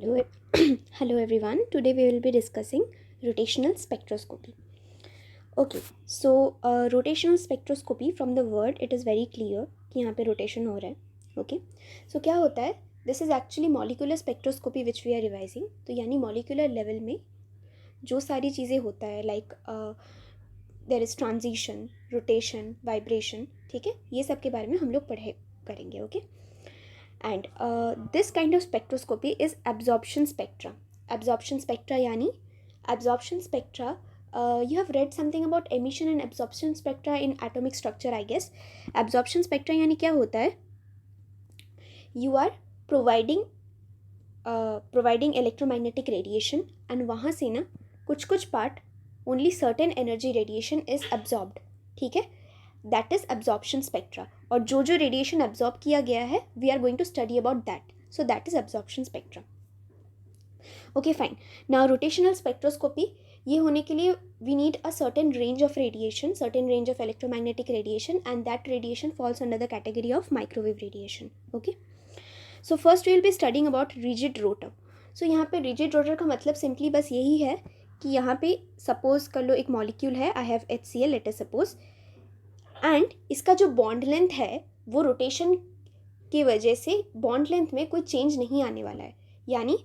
Hello, hello everyone. Today we will be discussing rotational spectroscopy. Okay, so rotational spectroscopy from the word it is very clear कि यहाँ पे rotation हो रहा है. Okay, so क्या होता है? This is actually molecular spectroscopy which we are revising. तो यानी molecular level में जो सारी चीज़ें होता है like there is transition, rotation, vibration. ठीक है, ये सब के बारे में हम लोग पढ़े करेंगे. Okay. And this kind of spectroscopy is absorption spectra. Absorption spectra yani absorption spectra, you have read something about emission and absorption spectra in atomic structure, I guess. Absorption spectra yani kya hota hai? You are providing electromagnetic radiation and वहाँ से ना कुछ part only certain energy radiation is absorbed. ठीक है, that is absorption spectra. और जो radiation absorb किया गया है we are going to study about that. So that is absorption spectra. Okay fine. Now rotational spectroscopy ये होने के लिए we need a certain range of radiation, certain range of electromagnetic radiation, and that radiation falls under the category of microwave radiation. Okay, so first we will be studying about rigid rotor. So यहाँ पे rigid rotor का मतलब simply बस यही है कि यहाँ पे सपोज कर लो एक मॉलिक्यूल है, I have HCl late us suppose, and इसका जो बॉन्ड लेंथ है वो रोटेशन की वजह से बॉन्ड लेंथ में कोई चेंज नहीं आने वाला है. यानी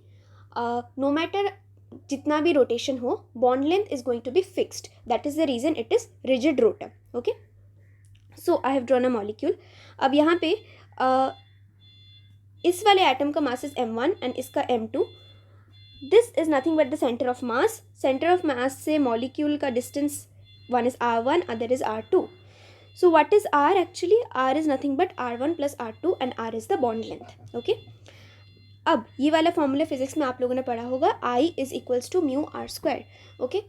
नो मैटर जितना भी रोटेशन हो bond length is going to be fixed. That is the reason it is rigid rotor. Okay, so I have drawn a molecule. अब यहाँ पे इस वाले एटम का मास इज m1 एंड इसका m2. This is nothing but the centre of mass. Centre of mass से molecule का distance one is r1, other is r2. So what is r actually? R is nothing but r1 plus r2 and r is the bond length. Okay. अब ये वाला formula physics में आप लोगों ने पढ़ा होगा, I is equals to mu r square. Okay.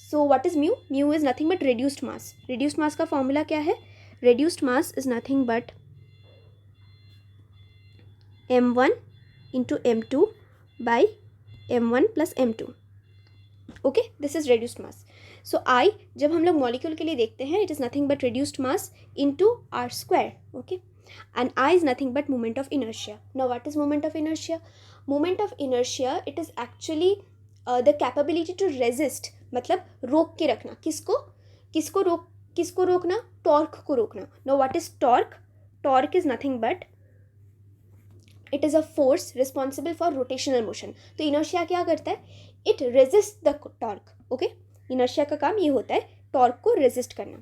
So what is mu? Mu is nothing but reduced mass. Reduced mass का फॉर्मूला क्या है? Reduced mass is nothing but m1 into m2 by m1 plus m2. Okay, this is reduced mass. So I जब हम लोग molecule के लिए देखते हैं it is nothing but reduced mass into R square. Okay, and I is nothing but moment of inertia. Now what is moment of inertia? Moment of inertia it is actually the capability to resist, मतलब रोक के रखना. किसको रोकना? Torque को रोकना. Now what is torque? Torque is nothing but it is a force responsible for rotational motion. तो inertia क्या करता है? It resist the torque. Okay, inertia का काम ये होता है टॉर्क को रेजिस्ट करना.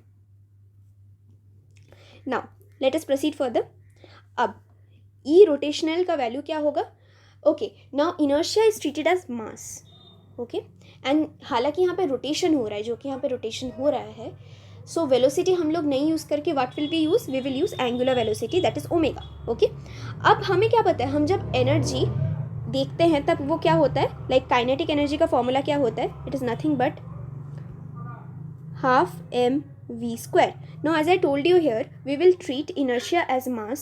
Now let us proceed further. अब ई रोटेशनल का वैल्यू क्या होगा? Okay, now inertia is treated as mass. Okay, and हालांकि यहाँ पे रोटेशन हो रहा है, जो कि यहाँ पे रोटेशन हो रहा है, सो वेलोसिटी हम लोग नहीं यूज़ करके what will be use? We will use angular velocity, that is omega. Okay, अब हमें क्या पता है, हम जब एनर्जी देखते हैं तब वो क्या होता है, लाइक काइनेटिक एनर्जी का फॉर्मूला क्या होता है? It is nothing but half mv square. Now as I told you here we will treat inertia as mass.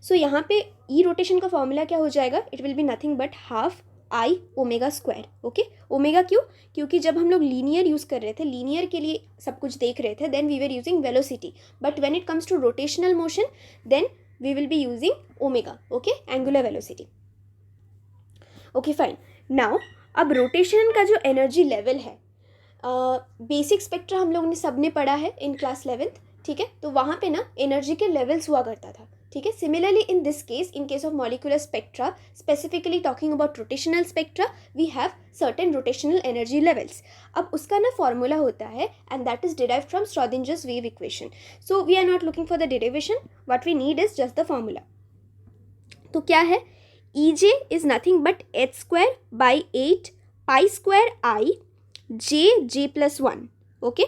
So यहाँ पे e रोटेशन का फॉर्मूला क्या हो जाएगा? It will be nothing but half I omega square. Okay, omega क्यों? क्योंकि जब हम लोग लीनियर यूज़ कर रहे थे, लीनियर के लिए सब कुछ देख रहे थे, then we were using velocity, but when it comes to rotational motion then we will be using omega. Okay, angular velocity. Okay fine. Now अब रोटेशन का जो एनर्जी लेवल है, बेसिक स्पेक्ट्रा हम लोगों ने सब ने पढ़ा है इन क्लास 11th. ठीक है, तो वहाँ पे ना एनर्जी के लेवल्स हुआ करता था. ठीक है, similarly in this case, in case of molecular spectra, specifically talking about rotational spectra, we have certain rotational energy levels. अब उसका ना फॉर्मूला होता है and that is derived from Schrodinger's wave equation. So we are not looking for the derivation, what we need is just the formula. तो क्या है? EJ is nothing but h square by 8 pi square I j plus 1. Okay,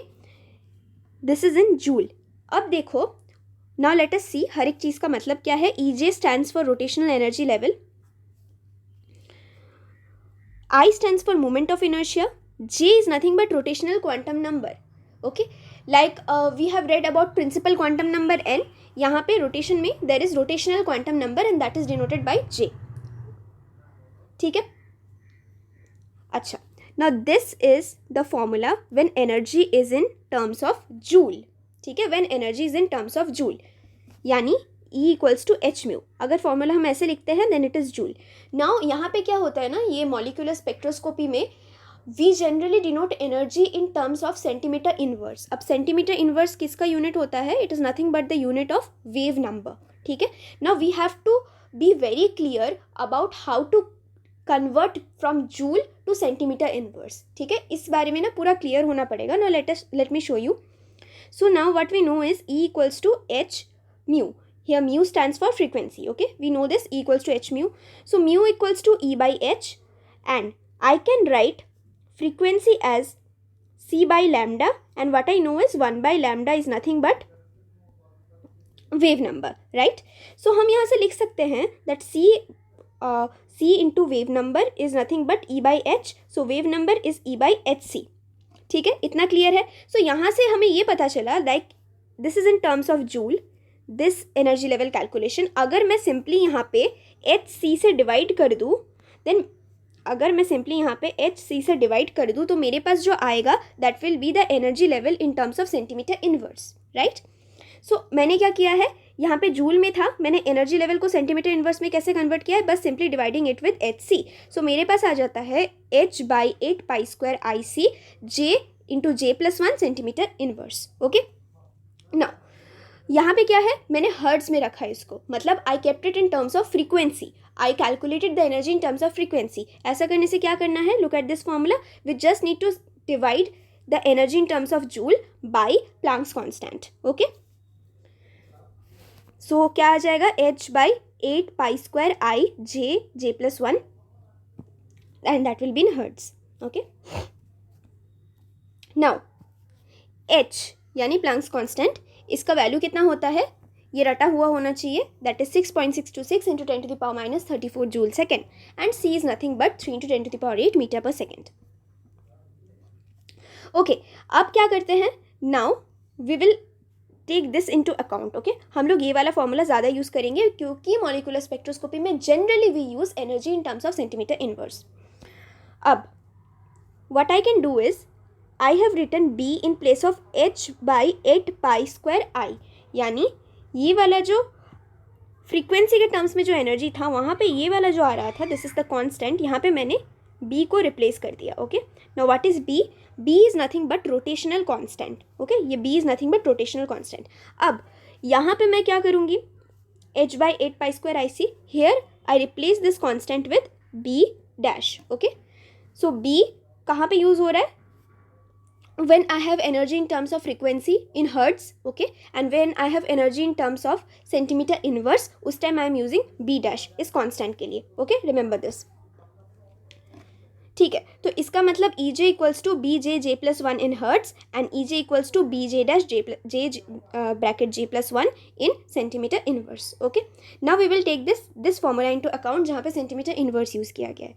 this is in joule. अब देखो, now let us see हर एक चीज़ का मतलब क्या है. EJ stands for rotational energy level, I stands for moment of inertia, J is nothing but rotational quantum number. Okay, like we have read about principal quantum number n. यहाँ पे rotation में there is rotational quantum number and that is denoted by J. ठीक है, अच्छा. Now this is the formula when energy is in terms of joule. ठीक है, when energy is in terms of joule, यानी E equals to H mu. अगर formula हम ऐसे लिखते हैं then it is joule. Now यहाँ पे क्या होता है ना, ये मॉलिक्यूलर स्पेक्ट्रोस्कोपी में we generally denote energy in terms of centimetre inverse. अब सेंटीमीटर इनवर्स किसका यूनिट होता है? It is nothing but the unit of wave number. ठीक है. Now we have to be very clear about how to convert from joule to centimetre inverse. ठीक है, इस बारे में ना पूरा क्लियर होना पड़ेगा. Now let me show you. So now what we know is E equals to H mu. Here mu stands for frequency. Okay, we know this, E equals to H mu. So mu equals to E by H, and I can write frequency as C by lambda, and what I know is 1 by lambda is nothing but wave number, right? So हम यहाँ से लिख सकते हैं that C into wave number is nothing but E by H. So wave number is E by HC. ठीक है, इतना clear है. सो यहाँ से हमें ये पता चला like this is in terms of joule, this energy level calculation. अगर मैं सिंपली यहाँ पे एच सी से डिवाइड कर दूँ देन, अगर मैं सिंपली यहाँ पे एच सी से डिवाइड कर दूँ तो मेरे पास जो आएगा that will be the energy level in terms of centimetre inverse, right. So मैंने क्या किया है, यहाँ पे जूल में था, मैंने एनर्जी लेवल को सेंटीमीटर इनवर्स में कैसे कन्वर्ट किया है, बस simply dividing it with h c. So मेरे पास आ जाता है h by 8 pi square I c J into J plus 1 centimetre inverse. Okay. Now यहाँ पे क्या है, मैंने हर्ट्ज में रखा है इसको, मतलब I kept it in terms of frequency. I calculated the energy in terms of frequency. ऐसा करने से क्या करना है, look at this formula, we just need to divide the energy in terms of joule by Planck's constant. Okay. So क्या आ जाएगा, h by 8 pi square I J plus 1 and that will be in hertz. Okay. Now h यानी Planck's constant, इसका value कितना होता है, ये रटा हुआ होना चाहिए, that is 6.626 into 10 to the power minus 34 joule second, and c is nothing but 3 into 10 to the power 8 metre per second. Okay, अब क्या करते हैं, now we will take this into account. Okay, हम लोग ये वाला फॉर्मूला ज़्यादा use करेंगे क्योंकि मॉलिक्यूलर स्पेक्ट्रोस्कोपी में generally we use energy in terms of centimetre inverse. अब what I can do is I have written b in place of h by 8 pi square I, यानी ये वाला जो फ्रीक्वेंसी के टर्म्स में जो एनर्जी था वहाँ पे ये वाला जो आ रहा था, दिस इज द कांस्टेंट, यहाँ पे मैंने b को रिप्लेस कर दिया. Okay. Now what is b? b is nothing but rotational constant. Okay, ये b is nothing but rotational constant. अब यहाँ पे मैं क्या करूँगी, h by 8 pi square I C, here I replace this constant with b dash. Okay. So b कहाँ पे use हो रहा है, when I have energy in terms of frequency in hertz, okay, and when I have energy in terms of centimeter inverse, उस time I am using b dash इस constant के लिए. okay, remember this. ठीक है, तो इसका मतलब E J equals to B J J plus 1 in hertz and E J equals to B J dash J bracket J plus 1 in centimetre inverse. Okay. Now we will take this formula into account जहाँ पे centimetre inverse use किया गया है.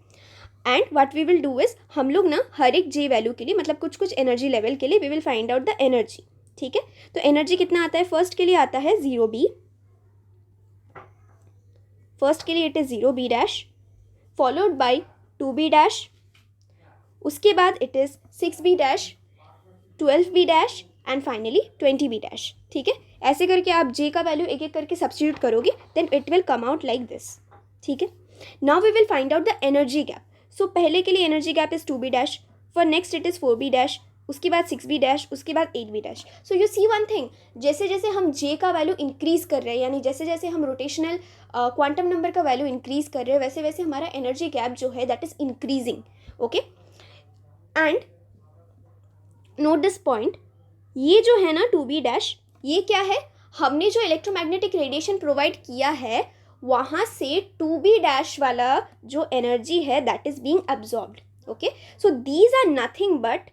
And what we will do is, हम लोग ना हर एक जे value के लिए, मतलब कुछ कुछ एनर्जी लेवल के लिए we will find out the energy. ठीक है, तो एनर्जी कितना आता है, फर्स्ट के लिए आता है 0b, फर्स्ट के लिए it is 0b dash followed by 2b dash, उसके बाद it is 6b dash, 12b dash and finally 20b dash. ठीक है, ऐसे करके आप जे का वैल्यू एक एक करके सब्स्टिट्यूट करोगे then it will come out like this. ठीक है. Now we will find out the energy gap. So पहले के लिए energy gap is 2b dash, for next it is 4b dash, उसके बाद 6b डैश, उसके बाद 8b dash. So you see one thing, जैसे जैसे हम जे का वैल्यू इंक्रीज़ कर रहे हैं, यानी जैसे जैसे हम रोटेशनल क्वांटम नंबर का वैल्यू इंक्रीज़ कर रहे हैं, वैसे वैसे हमारा एनर्जी गैप जो है that is increasing. Okay. And note this point, ये जो है ना 2b डैश, ये क्या है, हमने जो इलेक्ट्रोमैग्नेटिक रेडिएशन प्रोवाइड किया है वहाँ से 2b डैश वाला जो एनर्जी है that is being absorbed. Okay. So these are nothing but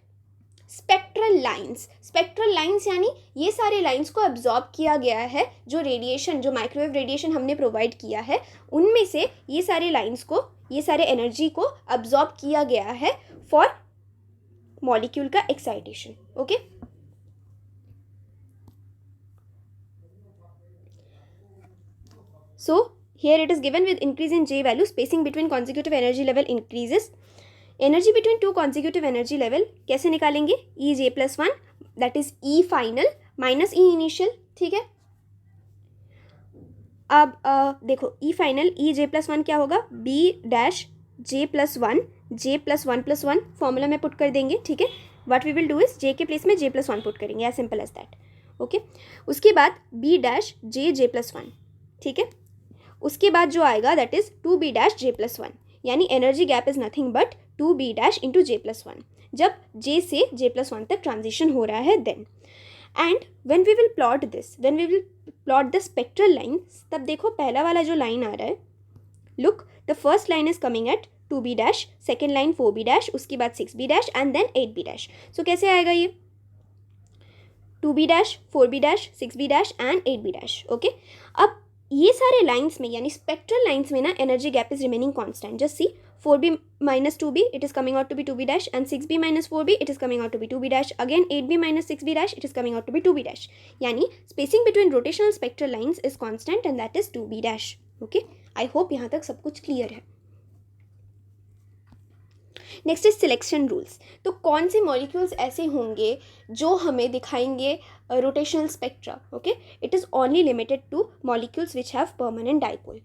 spectral lines. Spectral lines यानी ये सारे लाइंस को अब्जॉर्ब किया गया है, जो रेडिएशन, जो माइक्रोवेव रेडिएशन हमने प्रोवाइड किया है उनमें से ये सारे लाइंस को, ये सारे एनर्जी को अब्जॉर्ब किया गया है फॉर मॉलिक्यूल का excitation. Okay. So here it is given with increase in J value, spacing between consecutive energy level increases. Energy between two consecutive energy level कैसे निकालेंगे, E J plus 1 that is E final minus E initial. ठीक है. अब देखो E final E J plus one क्या होगा, B dash J plus one, J plus one formula में put कर देंगे, ठीक है. What we will do is J के प्लेस में जे प्लस वन पुट करेंगे, as simple as that. Okay. उसके बाद B dash J plus one, ठीक है. उसके बाद जो आएगा that is two B dash J plus one, यानी energy gap is nothing but two B dash into J plus one, जब जे से जे प्लस वन तक ट्रांजिशन हो रहा है then. And when we will plot this, when we will plot the spectral line, तब देखो पहला वाला जो लाइन आ रहा है, look the first line is coming at 2b dash, second line 4b dash, उसके बाद 6b dash and then 8b dash. So कैसे आएगा ये 2b dash, 4b dash, 6b dash and 8b dash. Okay. अब ये सारे लाइन्स में यानी स्पेक्ट्रल लाइन्स में ना energy gap is remaining constant. Just see 4b minus 2b it is coming out to be 2b dash, and 6b minus 4b it is coming out to be 2b dash, again 8b minus 6b dash it is coming out to be 2b dash. यानी spacing between rotational spectral lines is constant and that is 2b dash. Okay, I hope यहाँ तक सब कुछ clear है. Next is selection rules. तो कौन से molecules ऐसे होंगे जो हमें दिखाएंगे rotational spectra. Okay. It is only limited two molecules which have permanent dipole.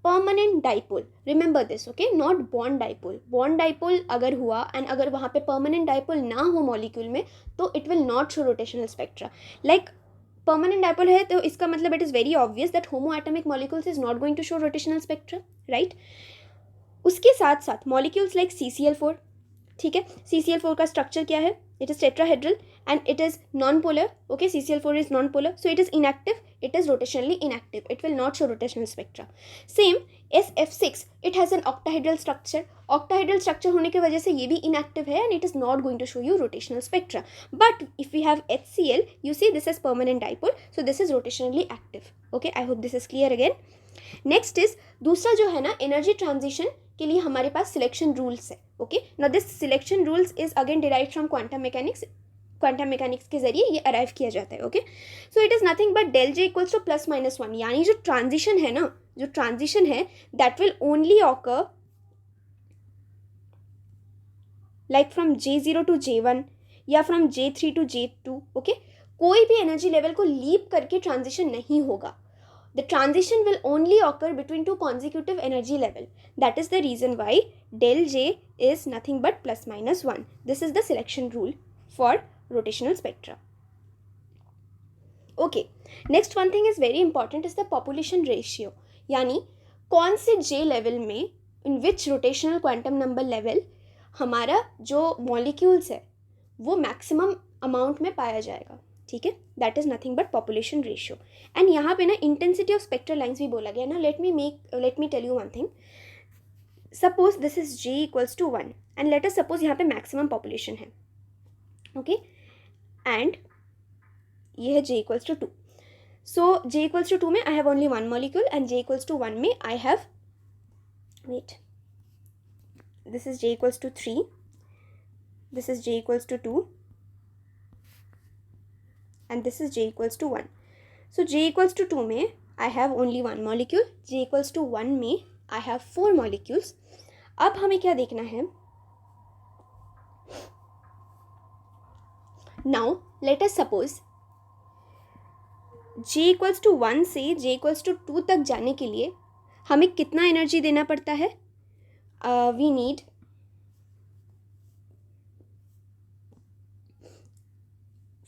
Permanent dipole, remember this. Okay, not bond dipole. Bond dipole अगर हुआ एंड अगर वहाँ पे परमानेंट डाइपोल ना हो मॉलिक्यूल में तो it will not show rotational spectra. Like permanent dipole है तो इसका मतलब it is very obvious that homoatomic molecules is not going to show rotational spectra, right. उसके साथ साथ मॉलिक्यूल्स लाइक CCl4, ठीक है. CCl4 का स्ट्रक्चर क्या है, it is tetrahedral and it is non polar. Okay, CCl4 is non polar, so it is inactive, it is rotationally inactive, it will not show rotational spectra. Same SF6, it has an octahedral structure. Octahedral structure होने की वजह से ये भी inactive है and it is not going to show you rotational spectra. But if we have HCl, you see this is permanent dipole, so this is rotationally active. Okay, I hope this is clear again. Next is दूसरा जो है ना energy transition के लिए हमारे पास selection rules है. Okay, now this selection rules is again derived from quantum mechanics. Quantum mechanics के जरिए ये अराइव किया जाता है. Okay, so it is nothing but del J equals to plus minus one, यानी जो ट्रांजिशन है ना, जो ट्रांजिशन है that will only occur like from J0 to J1 या from J3 to J2. Okay, कोई भी एनर्जी लेवल को लीप करके ट्रांजिशन नहीं होगा. The transition will only occur between two consecutive energy level. That is the reason why del J is nothing but plus minus 1. This is the selection rule for rotational spectra. Okay, next one thing is very important is the population ratio. यानी कौन से J level में in which rotational quantum number level हमारा जो molecules है वो maximum amount में पाया जाएगा. ठीक है, that is nothing but population ratio. And यहाँ पे ना इंटेंसिटी ऑफ स्पेक्ट्रल लाइन्स भी बोला गया ना. Let me tell you one thing. Suppose this is J equals to 1 and let us suppose यहाँ पे मैक्सिमम पॉपुलेशन है. ओके, एंड ये है J equals to 2. So J equals to 2 में I have only one molecule and J equals to 1 में I have this is J equals to 3, this is J equals to 2 and this is J equals to 1. So J equals to 2 में I have only one molecule, J equals to 1 में I have 4 molecules. अब हमें क्या देखना है, now let us suppose J equals to 1 से J equals to 2 तक जाने के लिए हमें कितना एनर्जी देना पड़ता है. We need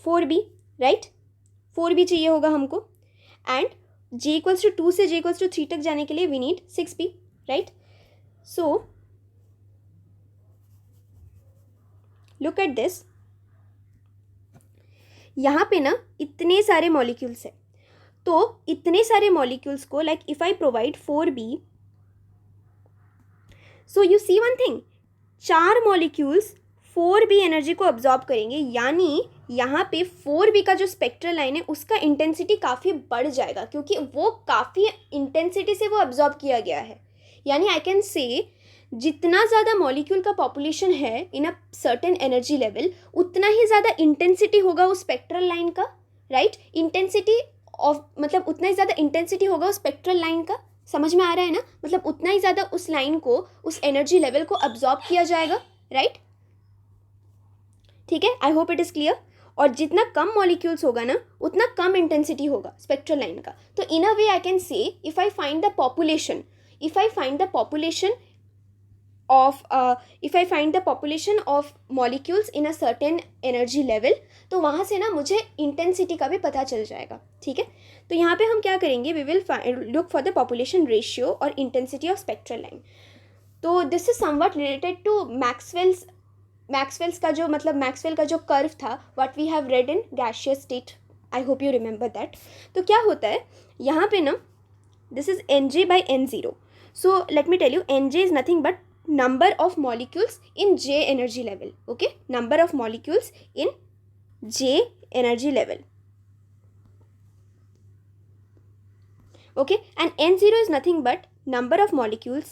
4b, right. 4b चाहिए होगा हमको. एंड J इक्वल्स टू 2 से J इक्वल्स टू 3 तक जाने के लिए we need 6b, right. So look at this. यहाँ पे ना इतने सारे मॉलिक्यूल्स है, तो इतने सारे मॉलिक्यूल्स को like if I provide 4b, so you see one thing, 4 molecules 4b energy को अब्जॉर्ब करेंगे, यानी यहाँ पे 4b का जो स्पेक्ट्रल लाइन है उसका इंटेंसिटी काफ़ी बढ़ जाएगा क्योंकि वो काफ़ी इंटेंसिटी से वो अब्जॉर्ब किया गया है. यानी आई कैन से जितना ज़्यादा मॉलिक्यूल का पॉपुलेशन है इन अ सर्टेन एनर्जी लेवल उतना ही ज़्यादा इंटेंसिटी होगा उस स्पेक्ट्रल लाइन का, राइट. इंटेंसिटी ऑफ मतलब उतना ही ज़्यादा इंटेंसिटी होगा उस स्पेक्ट्रल लाइन का. समझ में आ रहा है ना, मतलब उतना ही ज़्यादा उस लाइन को उस एनर्जी लेवल को अब्जॉर्ब किया जाएगा, राइट. ठीक है, I hope it is clear. और जितना कम मॉलिक्यूल्स होगा ना उतना कम इंटेंसिटी होगा स्पेक्ट्रल लाइन का. तो in a way I can say if I find the population of molecules in a certain energy level, तो वहाँ से ना मुझे इंटेंसिटी का भी पता चल जाएगा. ठीक है, तो यहाँ पे हम क्या करेंगे, we will look for the population ratio और इंटेंसिटी ऑफ स्पेक्ट्रल लाइन. तो this is something related to Maxwell का जो कर्व था what we have read in gaseous state. I hope you remember that. तो क्या होता है यहाँ पे ना, this is Nj by N0. So let me tell you, Nj is nothing but number of molecules in J energy level. Okay, number of molecules in J energy level. Okay, and N0 is nothing but number of molecules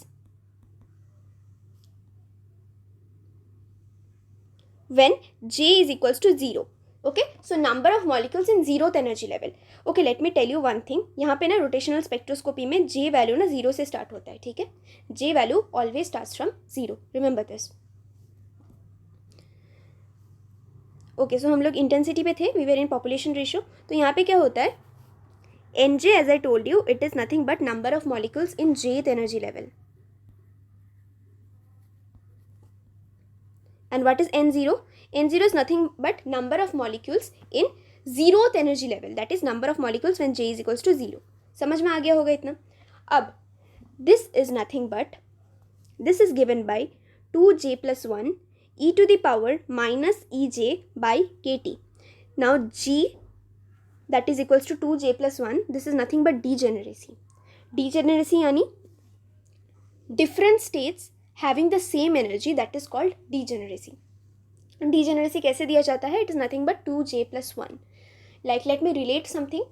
when J is equals to 0. Okay, so number of molecules in 0th energy level. Okay, let me tell you one thing. यहाँ पे ना rotational spectroscopy में J value ना 0 से start होता है. ठीक है, J value always starts from 0. Remember this. Okay, so हम लोग इंटेंसिटी पे थे, we were in population ratio. तो यहाँ पे क्या होता है, Nj as I told you it is nothing but number of molecules in jth energy level. And what is N0? N0 is nothing but number of molecules in 0th energy level. That is number of molecules when J is equals to 0. समझ में आ गया होगा इतना. अब this is nothing but, this is given by 2J plus 1 e to the power minus EJ by KT. Now G that is equals to 2J plus 1, this is nothing but degeneracy. Degeneracy यानी different states having the same energy, that is called degeneracy. Degeneracy कैसे दिया जाता है? It is nothing but 2J plus 1. Like let me relate something.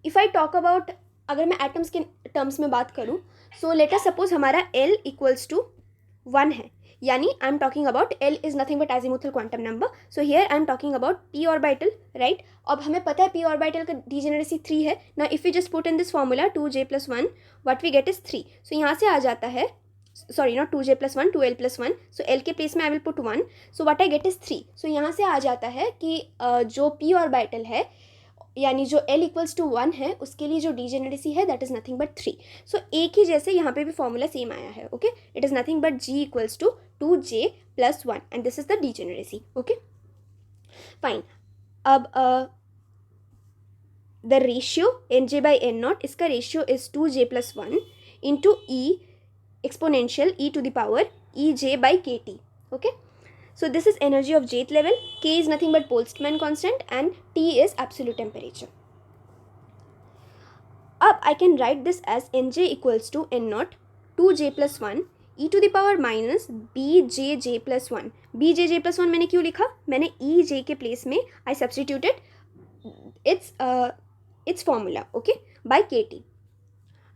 If I talk about, अगर मैं atoms के terms में बात करूँ, so let us suppose हमारा L equals to 1 है, यानी I am talking about L is nothing but azimuthal quantum number. So here I am talking about p orbital, right. अब हमें पता है p ऑर्बिटल का डीजेनरेसी 3 है. Now if you just put in this formula 2J plus 1, what we get is 3. So यहाँ से आ जाता है, sorry not 2J plus 1, 2L plus 1. So L के प्लेस में I will put 1. So what I get is 3. So यहाँ से आ जाता है कि जो p ऑर्बिटल है यानी जो L इक्वल्स टू 1 है उसके लिए जो डीजेनरेसी है दैट इज नथिंग बट 3. सो एक ही जैसे यहाँ पे भी फॉर्मूला सेम आया है. Okay, it is nothing but G equals to 2J plus 1 and this is the degeneracy. Okay fine. अब the ratio Nj by N0, इसका ratio is 2J plus 1 into E exponential e to the power EJ by KT. Okay, so this is energy of jth level. K is nothing but Boltzmann constant and T is absolute temperature. अब I can write this as Nj equals to N0 2J plus 1 e to the power minus BJJ plus 1. BJJ plus 1 मैंने क्यों लिखा? मैंने EJ के place में I substituted its formula, okay, by KT.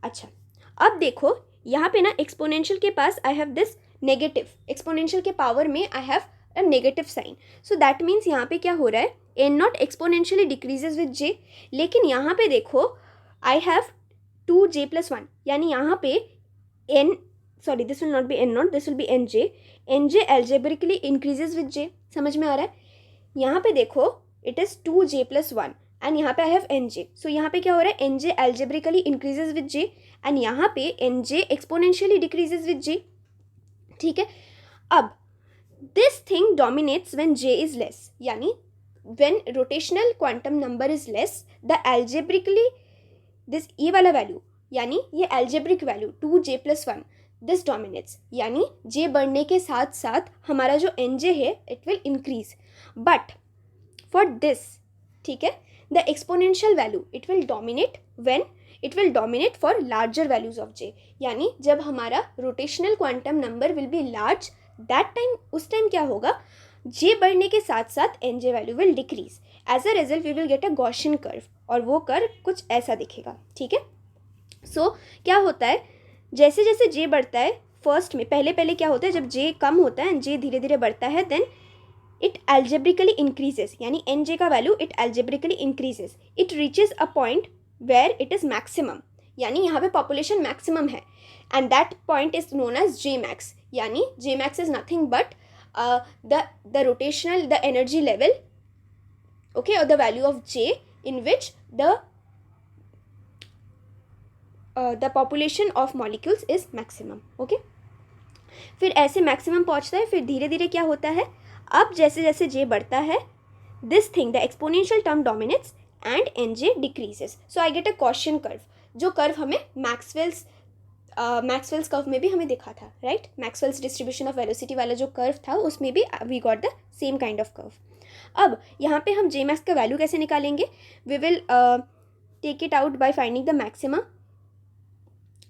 अच्छा, अब देखो यहाँ पे ना एक्सपोनेंशियल के पास I have this negative, exponential के पावर में I have a negative sign. So that means यहाँ पे क्या हो रहा है, N0 exponentially decreases with J. लेकिन यहाँ पे देखो आई हैव 2J plus 1, यानी यहाँ पे this will not be N0, this will B Nj. Nj algebraically increases with J. समझ में आ रहा है? यहाँ पे देखो it is 2J plus 1 and यहाँ पे आई हैव Nj. सो यहाँ पे क्या हो रहा है, Nj algebraically increases with J and यहाँ पे Nj exponentially decreases with J. ठीक है, अब this thing dominates when J is less, यानी when rotational quantum number is less the algebraically this ये वाला वैल्यू, यानी ये algebraic value 2J plus 1 this dominates, यानी J बढ़ने के साथ साथ हमारा जो Nj है it will increase. But for this, ठीक है, the exponential value it will dominate when it will dominate for larger values of J. यानी जब हमारा rotational quantum number will be large, that time, उस टाइम क्या होगा, J बढ़ने के साथ साथ Nj value will decrease. As a result we will get a Gaussian curve, और वो कर्व कुछ ऐसा दिखेगा. ठीक है, सो क्या होता है, जैसे जैसे J बढ़ता है, फर्स्ट में पहले क्या होता है, जब J कम होता है एंड J धीरे धीरे बढ़ता है, देन इट एल्जेब्रिकली इंक्रीजेस, यानी Nj का value it algebraically increases. It reaches a point where it is maximum, यानी यहाँ पे पॉपुलेशन मैक्सिमम है and that point is known as J max. यानी J max इज nothing but the rotational the energy level okay, or the value of J in which the population of molecules is maximum. okay, फिर ऐसे maximum पहुंचता है, फिर धीरे धीरे क्या होता है, अब जैसे जैसे J बढ़ता है, this thing the exponential term dominates and NJ decreases. So I get a question curve, जो कर्व हमें मैक्सवेल्स कर्व में भी हमें दिखा था, राइट. मैक्सवेल्स डिस्ट्रीब्यूशन ऑफ वेलोसिटी वाला जो कर्व था उसमें भी we got the same kind of curve. अब यहाँ पे हम Jmax का वैल्यू कैसे निकालेंगे, we will take it out by finding the maxima.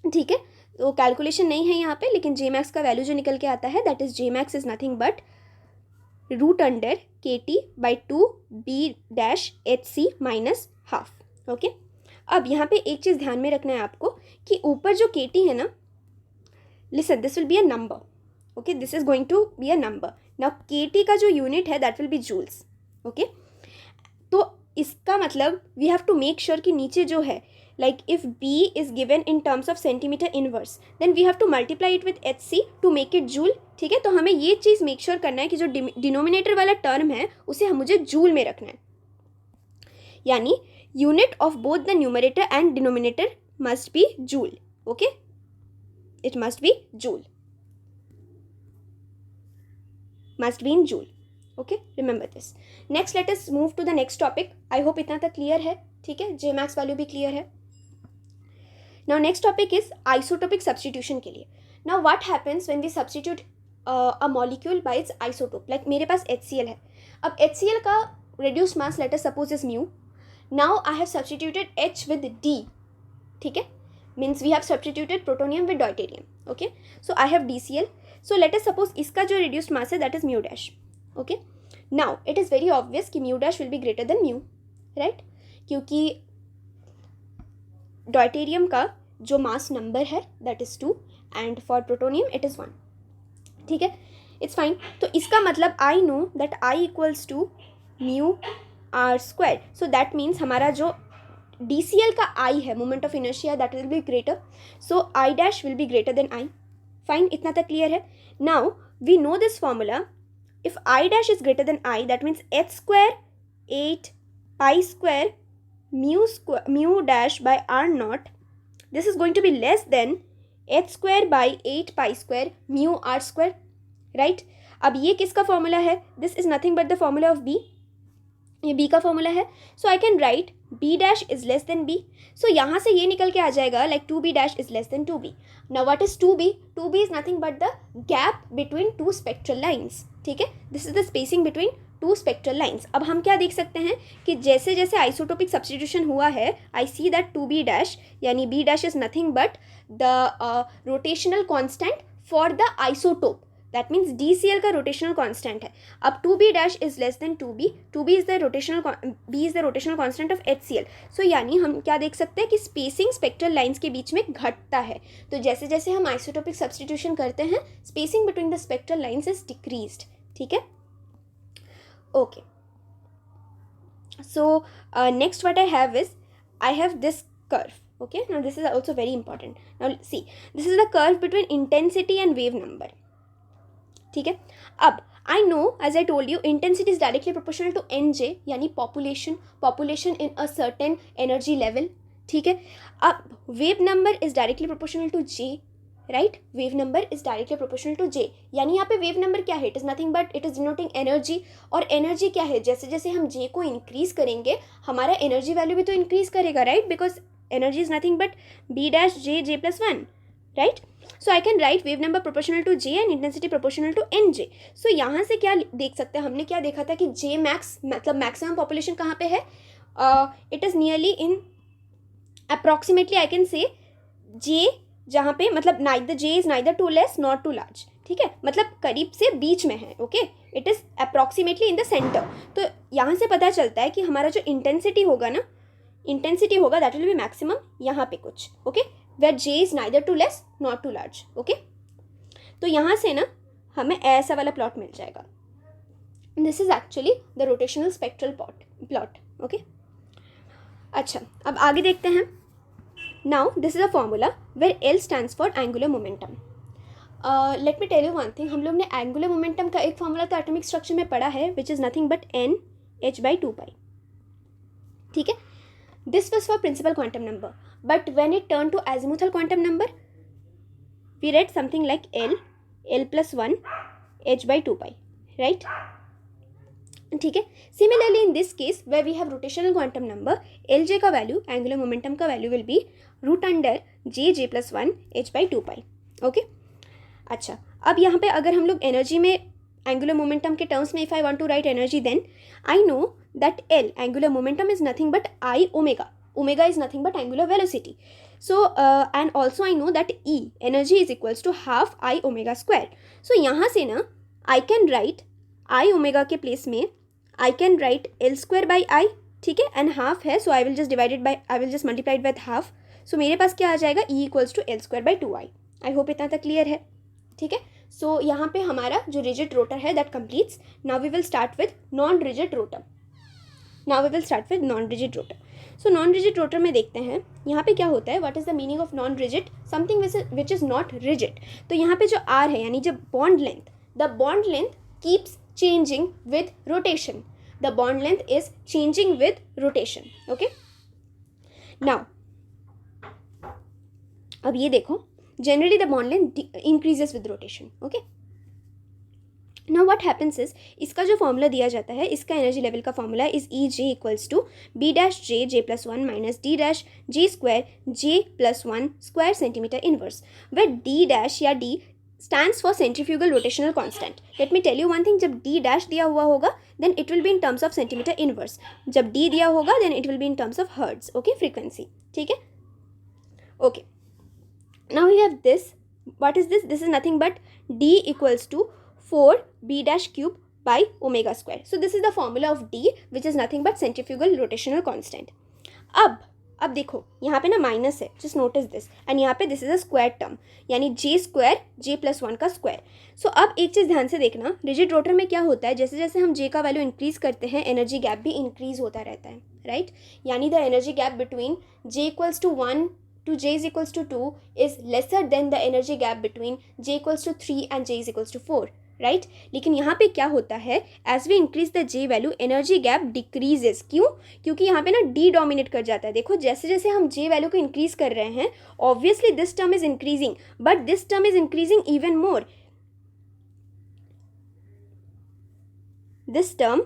ठीक है, तो कैलकुलेशन नहीं है यहाँ पे, लेकिन Jmax का वैल्यू जो निकल के आता है that is Jmax is nothing but root under KT/2 B-HC minus half. Okay, अब यहाँ पे एक चीज़ ध्यान में रखना है आपको कि ऊपर जो KT है ना, listen this will be a number. Okay, this is going to be a number. Now KT का जो यूनिट है that will be joules. Okay, तो इसका मतलब we have to make sure कि नीचे जो है, like if B is given in terms of centimeter inverse, then we have to multiply it with HC to make it joule. ठीक है, तो हमें ये चीज़ मेक श्योर करना है कि जो डिनोमिनेटर वाला टर्म है उसे मुझे जूल में रखना है, यानी unit of both the numerator and denominator must be joule. Okay, it must be joule, must be in joule. Okay, remember this. Next let us move to the next topic. I hope इतना तक clear है. ठीक है, Jmax value भी clear है. Now next topic is isotopic substitution के लिए. Now what happens when we substitute a molecule by its isotope? Like मेरे पास HCl है. अब HCl का reduced mass let us suppose is mu. Now I have substituted H with D. ठीक है, means we have substituted plutonium with deuterium. Okay, so I have DCl. So let us suppose इसका जो reduced mass है that is mu dash. Okay, now it is very obvious कि mu dash will be greater than mu, right? क्योंकि deuterium का जो mass number है that is 2 and for protonium it is 1. ठीक है, इट्स फाइन. तो इसका मतलब I know that I equals to mu R square. So that means हमारा जो DCl का आई है, moment of inertia, that will be greater. So I dash will be greater than I. Fine, इतना तक clear है. Now we know this formula. If I dash is greater than I that means h square 8 pi square mu dash by r naught, this is going to be less than h square by 8 pi square mu r square, right? अब ये किसका formula है, this is nothing but the formula of B. ये B का formula है. So I can write B dash is less than B. So यहाँ से ये निकल के आ जाएगा like 2B dash is less than 2B. Now what is 2B? 2B is nothing but the gap between two spectral lines. ठीक है, this is the spacing between two spectral lines. अब हम क्या देख सकते हैं कि जैसे जैसे आइसोटोपिक सब्स्टिट्यूशन हुआ है, आई सी दैट 2B डैश यानी B dash is nothing but the rotational constant for the isotope. That means DCl का रोटेशनल कांस्टेंट है. अब 2B dash is less than 2B. 2B is the rotational B is the rotational constant of HCl. सो यानी हम क्या देख सकते हैं कि स्पेसिंग स्पेक्ट्रल लाइंस के बीच में घटता है. तो जैसे जैसे हम आइसोटोपिक सब्स्टिट्यूशन करते हैं, spacing between the spectral lines is decreased. ठीक है, okay. So next what I have is I have this curve. Okay, now this is also very important. Now see, this is the curve between intensity and wave number. ठीक है, अब I know as I told you intensity is directly proportional to NJ यानी population in a certain energy level. ठीक है, अब wave number is directly proportional to J, right? Wave number is directly proportional to J. यानी यहाँ पे wave number क्या है? It is nothing but it is denoting energy. और energy क्या है? जैसे जैसे हम J को increase करेंगे हमारा energy value भी तो increase करेगा, right? Because energy is nothing but B dash J plus 1, right? So I can write wave number proportional to J and intensity proportional to NJ. So यहाँ से क्या देख सकते हैं, हमने क्या देखा था कि J max मतलब maximum population कहाँ पे है? It is nearly in approximately I can say J जहाँ पे मतलब neither J is neither too less nor too large. ठीक है, मतलब करीब से बीच में है. Okay, it is approximately in the centre. तो यहाँ से पता चलता है कि हमारा जो इंटेंसिटी होगा ना, इंटेंसिटी होगा दैट विल बी मैक्सिमम यहाँ पे कुछ. Okay, where J is neither too less not too large. Okay, तो यहाँ से ना हमें ऐसा वाला प्लॉट मिल जाएगा. This is actually the rotational spectral plot. Okay, अच्छा अब आगे देखते हैं. Now this is a formula where L stands for angular momentum. Let me tell you one thing. हम लोग ने एंगुलर मोमेंटम का एक फॉर्मूला तो एटॉमिक स्ट्रक्चर में पढ़ा है which is nothing but NH/2π. ठीक है, this was for principal quantum number, but when it turn to azimuthal quantum number we read something like L plus 1 h/2 right. ठीक है, similarly in this case we we have rotational quantum number, L J का value, angular momentum का value will be √(जे+1 h/2 okay. अच्छा, अब यहाँ पे अगर हम लोग एनर्जी में एंगुलर मोमेंटम के टर्म्स में if I want to right energy, then I know that L angular momentum is nothing but I omega, omega is nothing but angular velocity. So and also I know that E energy is equals to half I omega square. So यहाँ से ना I can write I omega के place में I can write L square by I, ठीक है, and half है so I will just divided by, I will just multiplied with half. सो मेरे पास क्या आ जाएगा, E equals to L square by 2i. I hope इतना तक क्लियर है. ठीक है, सो यहाँ पे हमारा जो रिजिड रोटर है that completes. Now we will start with non rigid rotor. सो नॉन रिजिड रोटर में देखते हैं यहाँ पे क्या होता है. What is the meaning of non rigid, something which is not rigid. तो यहाँ पे जो आर है यानी जब bond length, the bond length keeps changing with rotation. The bond length is changing with rotation. Okay. Now, अब ये देखो, generally the bond length increases with rotation. Okay. Now what happens is, इसका जो formula दिया जाता है, इसका energy level का formula is E J equals to B dash जे+1 minus D dash J square जे+1 square centimetre inverse, we D dash या D stands for centrifugal rotational constant. Let me tell you one thing, जब d dash दिया हुआ होगा then it will be in terms of centimeter inverse. जब d दिया होगा then it will be in terms of hertz. Okay, frequency. ठीक है. Okay. Now we have this. What is this? This is nothing but d equals to 4b dash cube by omega square. So this is the formula of d, which is nothing but centrifugal rotational constant. अब देखो यहाँ पे ना minus है, just notice this, and यहाँ पे this is a square term, यानी जे square जे+1 का स्क्वायर. सो अब एक चीज़ ध्यान से देखना, रिजिड रोटर में क्या होता है, जैसे जैसे हम जे का वैल्यू इंक्रीज करते हैं एनर्जी गैप भी इंक्रीज होता रहता है, राइट. यानी the energy gap between J equals to 1 to j is equals to 2 is lesser than the energy gap between j equals to 3 and j is equals to 4. Right. लेकिन यहाँ पे क्या होता है, as we increase the J value energy gap decreases. क्यों? क्योंकि यहाँ पे ना डी डोमिनेट कर जाता है. देखो जैसे जैसे हम जे वैल्यू को इंक्रीज कर रहे हैं, obviously this term is increasing, but this term is increasing even more. This term,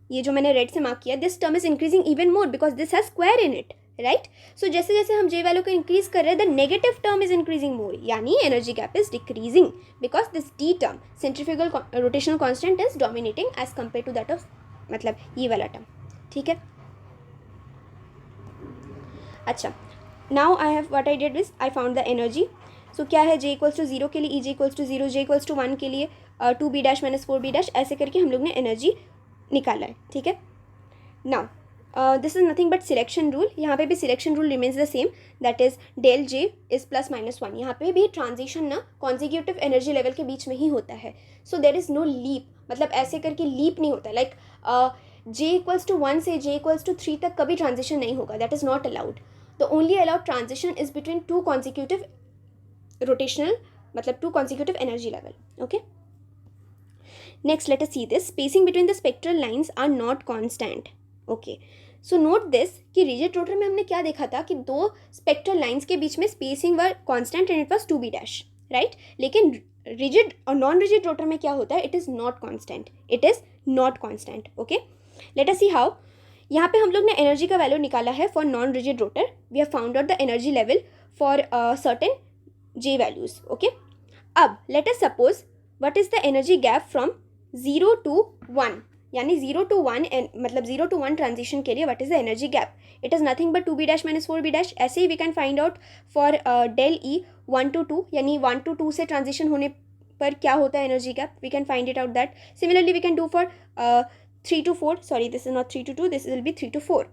ये जो मैंने रेड से मार्क किया, this term is increasing even more because this has square in it, right. सो जैसे जैसे हम जे वैल्यू को इंक्रीज कर रहे हैं, the negative term is increasing more, यानी energy gap is decreasing because this D term centrifugal rotational constant is dominating as compare to that of, मतलब ये वाला टर्म. ठीक है. अच्छा, now I have what I did is I found the energy. So क्या है, J equals to 0 के लिए E J equals to 0, J equals to 1 के लिए 2b dash minus 4b dash, ऐसे करके हम लोग ने एनर्जी निकाला है. ठीक है. Now this is nothing but selection rule. यहाँ पे भी selection rule remains the same, that is del J is +-1. यहाँ पे भी ट्रांजिशन ना कॉन्जिक्यूटिव एनर्जी लेवल के बीच में ही होता है. सो देर इज़ नो लीप, मतलब ऐसे करके लीप नहीं होता. लाइक जे इक्वल्स टू 1 से जे इक्वल्स टू 3 तक कभी ट्रांजिशन नहीं होगा. That is not allowed. The only allowed transition is between 2 consecutive rotational, मतलब 2 consecutive energy level. Okay. Next let us see this. Spacing between the spectral lines are not constant. Okay. So note this कि rigid rotor में हमने क्या देखा था कि 2 spectral lines के बीच में spacing were constant and it was 2b dash, right. लेकिन रिजिड और नॉन रिजिड रोटर में क्या होता है, it is not constant, it is not constant. Okay. Late us see how. यहाँ पे हम लोग ने एनर्जी का वैल्यू निकाला है for non rigid rotor. We have found out the energy level for certain J values. Okay. अब let us suppose what is the energy gap from 0 to 1, यानी 0 to 1 मतलब 0 to 1 ट्रांजिशन के लिए what is the energy gap. It is nothing but 2b dash minus 4b dash. ऐसे ही we can find out for del E 1 to 2, यानी 1 to 2 से transition होने पर क्या होता है energy gap. We can find it out that. Similarly we can do for 3 to 4, sorry this is not 3 to 2, this will be 3 to 4.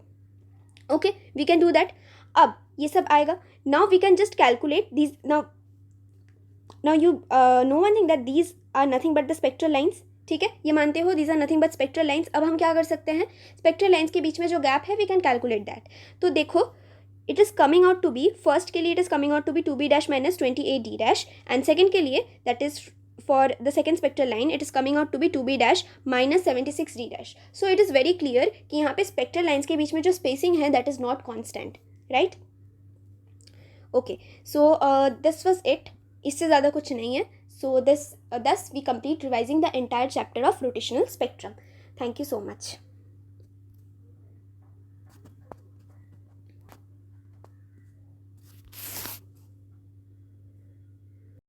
Okay, we can do that. अब ये सब आएगा. Now we can just calculate these. Now you know one thing that these are nothing but the spectral lines. ठीक है, ये मानते हो these are nothing but spectral lines. अब हम क्या कर सकते हैं, स्पेक्ट्रल लाइन्स के बीच में जो गैप है वी कैन कैलकुलेट दैट. तो देखो it is coming out to be, first के लिए it is coming out to be 2b dash minus 28d dash, and second के लिए that is for the second spectral line it is coming out to be 2b dash minus 76d dash. So it is very clear कि यहाँ पे spectral lines के बीच में जो spacing है that is not constant, right? Okay, so this was it. इससे ज़्यादा कुछ नहीं है. So thus we complete revising the entire chapter of rotational spectrum. Thank you so much.